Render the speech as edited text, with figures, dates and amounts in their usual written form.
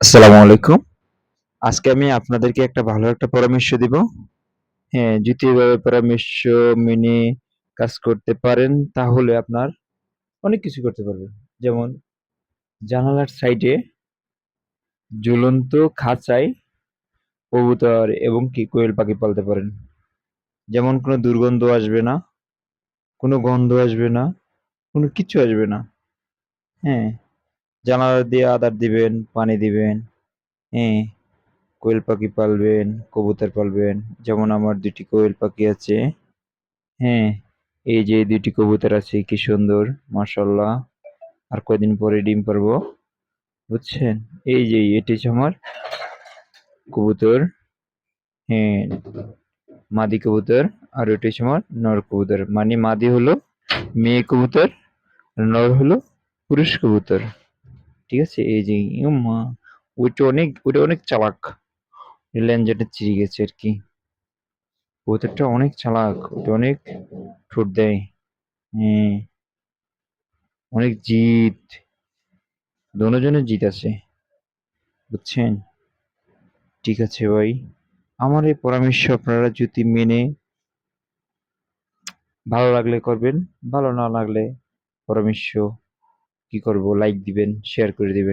আসসালামু আলাইকুম। আজকে আমি আপনাদেরকে একটা ভালো একটা পরামর্শ দিব। হ্যাঁ, যদি এভাবে পরামর্শ মেনে কাজ করতে পারেন তাহলে আপনার অনেক কিছু করতে পারবেন। যেমন জানালার সাইডে ঝুলন্ত খাঁচায় কবুতর এবং কোয়েল পাখি পালতে পারেন। যেমন কোনো দুর্গন্ধ আসবে না, কোনো গন্ধ আসবে না, কোনো কিচ্ছু আসবে না। হ্যাঁ, জানালা দিয়ে আদার দিবেন, পানি দিবেন। হ্যাঁ, কোয়েল পাখি পালবেন, কবুতর পালবেন। যেমন আমার ২ টি কোয়েল পাখি আছে। হ্যাঁ, এই যে ২ টি কবুতর আছে কি সুন্দর মাশাআল্লাহ। আর কয়দিন পরে ডিম পারবো বুঝছেন? এই যে এটি হচ্ছে আমার কবুতর। হ্যাঁ, মাদি কবুতর আর ওইটা হচ্ছে আমার নর কবুতর। মানে মাদি হলো মেয়ে কবুতর, আর নর হলো পুরুষ কবুতর। ঠিক আছে? এই যে মা ওইটা অনেক চালাক। ল্যাঞ্জাটা চিড়ে গেছে আরকি। কবুতরটা অনেক চালাক, ওটা অনেক ঠোঁট দেয়। হ্যাঁ, অনেক জিদ। দোনোজনের জিদ আছে। বুঝছেন? ঠিক আছে ভাই। আমার এই পরামর্শ আপনারা যদি মেনে ভালো লাগলে করবেন, ভালো না লাগলে পরামর্শ কি করব লাইক দিবেন, শেয়ার করে দিবেন।